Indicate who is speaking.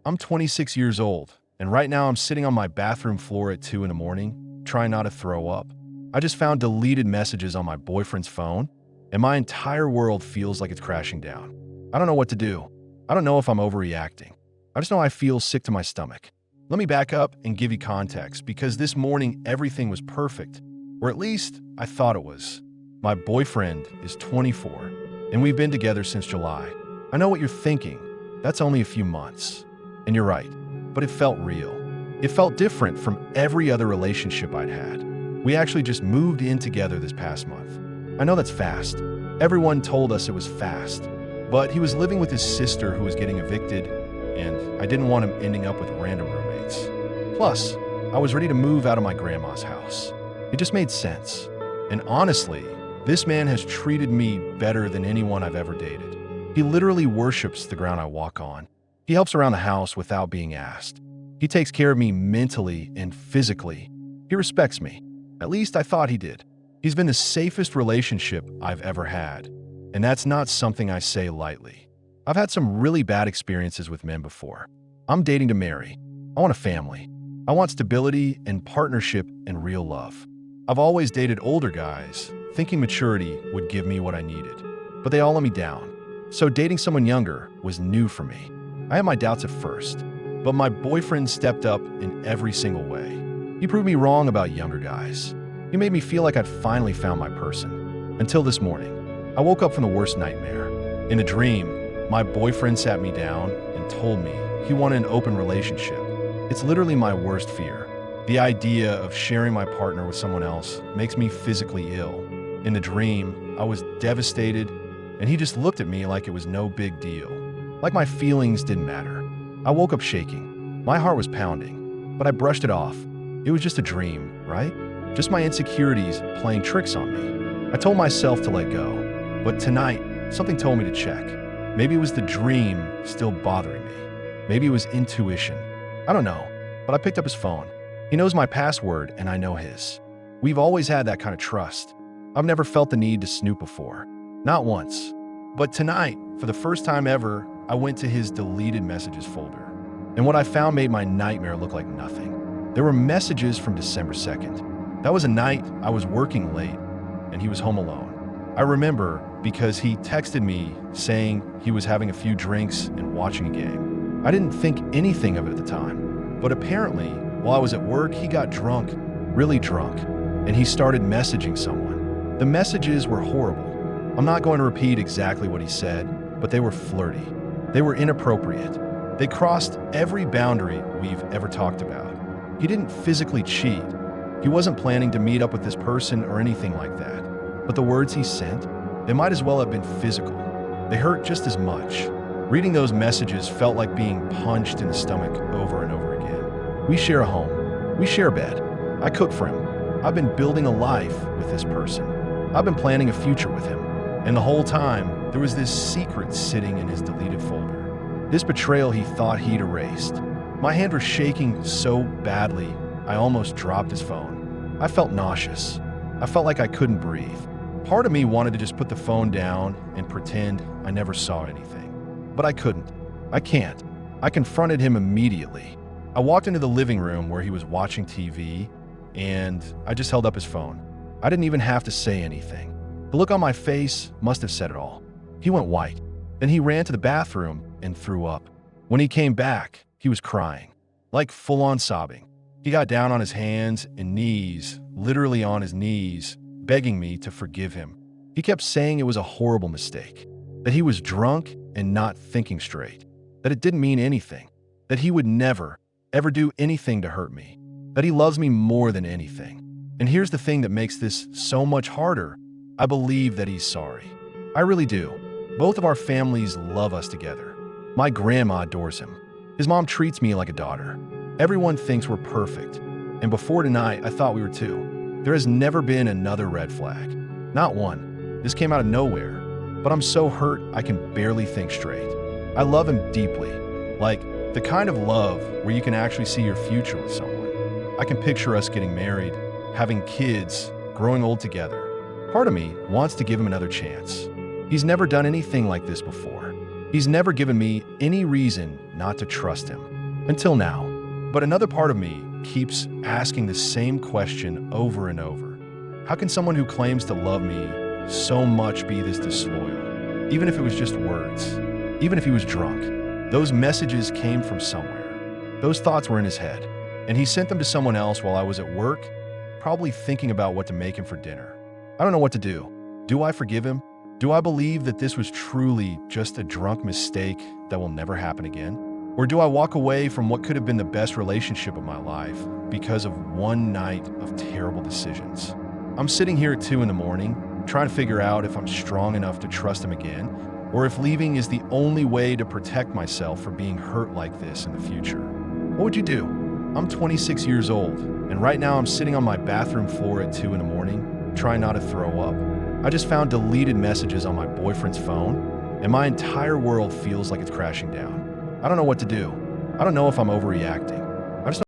Speaker 1: I'm 26 years old, and right now I'm sitting on my bathroom floor at 2 in the morning, trying not to throw up. I just found deleted messages on my boyfriend's phone, and my entire world feels like it's crashing down. I don't know what to do. I don't know if I'm overreacting. I just know I feel sick to my stomach. Let me back up and give you context, because this morning everything was perfect, or at least I thought it was. My boyfriend is 24, and we've been together since July. I know what you're thinking. That's only a few months. And you're right, but it felt real. It felt different from every other relationship I'd had. We actually just moved in together this past month. I know that's fast. Everyone told us it was fast. But he was living with his sister who was getting evicted, and I didn't want him ending up with random roommates. Plus, I was ready to move out of my grandma's house. It just made sense. And honestly, this man has treated me better than anyone I've ever dated. He literally worships the ground I walk on. He helps around the house without being asked. He takes care of me mentally and physically. He respects me. At least I thought he did. He's been the safest relationship I've ever had. And that's not something I say lightly. I've had some really bad experiences with men before. I'm dating to marry. I want a family. I want stability and partnership and real love. I've always dated older guys, thinking maturity would give me what I needed. But they all let me down. So dating someone younger was new for me. I had my doubts at first, but my boyfriend stepped up in every single way. He proved me wrong about younger guys. He made me feel like I'd finally found my person. Until this morning, I woke up from the worst nightmare. In a dream, my boyfriend sat me down and told me he wanted an open relationship. It's literally my worst fear. The idea of sharing my partner with someone else makes me physically ill. In the dream, I was devastated, and he just looked at me like it was no big deal. Like my feelings didn't matter. I woke up shaking. My heart was pounding, but I brushed it off. It was just a dream, right? Just my insecurities playing tricks on me. I told myself to let go, but tonight, something told me to check. Maybe it was the dream still bothering me. Maybe it was intuition. I don't know, but I picked up his phone. He knows my password, and I know his. We've always had that kind of trust. I've never felt the need to snoop before. Not once. But tonight, for the first time ever, I went to his deleted messages folder. And what I found made my nightmare look like nothing. There were messages from December 2nd. That was a night I was working late, and he was home alone. I remember because he texted me saying he was having a few drinks and watching a game. I didn't think anything of it at the time, but apparently, while I was at work, he got drunk, really drunk, and he started messaging someone. The messages were horrible. I'm not going to repeat exactly what he said, but they were flirty. They were inappropriate. They crossed every boundary we've ever talked about. He didn't physically cheat. He wasn't planning to meet up with this person or anything like that. But the words he sent, they might as well have been physical. They hurt just as much. Reading those messages felt like being punched in the stomach over and over again. We share a home. We share a bed. I cook for him. I've been building a life with this person. I've been planning a future with him. And the whole time, there was this secret sitting in his deleted folder. This betrayal he thought he'd erased. My hand was shaking so badly, I almost dropped his phone. I felt nauseous. I felt like I couldn't breathe. Part of me wanted to just put the phone down and pretend I never saw anything. But I couldn't. I can't. I confronted him immediately. I walked into the living room where he was watching TV, and I just held up his phone. I didn't even have to say anything. The look on my face must have said it all. He went white. Then he ran to the bathroom and threw up. When he came back, he was crying, like full-on sobbing. He got down on his hands and knees, literally on his knees, begging me to forgive him. He kept saying it was a horrible mistake, that he was drunk and not thinking straight, that it didn't mean anything, that he would never, ever do anything to hurt me, that he loves me more than anything. And here's the thing that makes this so much harder. I believe that he's sorry. I really do. Both of our families love us together. My grandma adores him. His mom treats me like a daughter. Everyone thinks we're perfect. And before tonight, I thought we were too. There has never been another red flag. Not one. This came out of nowhere. But I'm so hurt, I can barely think straight. I love him deeply. Like, the kind of love where you can actually see your future with someone. I can picture us getting married, having kids, growing old together. Part of me wants to give him another chance. He's never done anything like this before. He's never given me any reason not to trust him. Until now. But another part of me keeps asking the same question over and over. How can someone who claims to love me so much be this disloyal? Even if it was just words, even if he was drunk, those messages came from somewhere. Those thoughts were in his head, and he sent them to someone else while I was at work, probably thinking about what to make him for dinner. I don't know what to do. Do I forgive him? Do I believe that this was truly just a drunk mistake that will never happen again? Or do I walk away from what could have been the best relationship of my life because of one night of terrible decisions? I'm sitting here at 2 in the morning, trying to figure out if I'm strong enough to trust him again, or if leaving is the only way to protect myself from being hurt like this in the future. What would you do? I'm 26 years old, and right now I'm sitting on my bathroom floor at 2 in the morning, trying not to throw up. I just found deleted messages on my boyfriend's phone, and my entire world feels like it's crashing down. I don't know what to do. I don't know if I'm overreacting.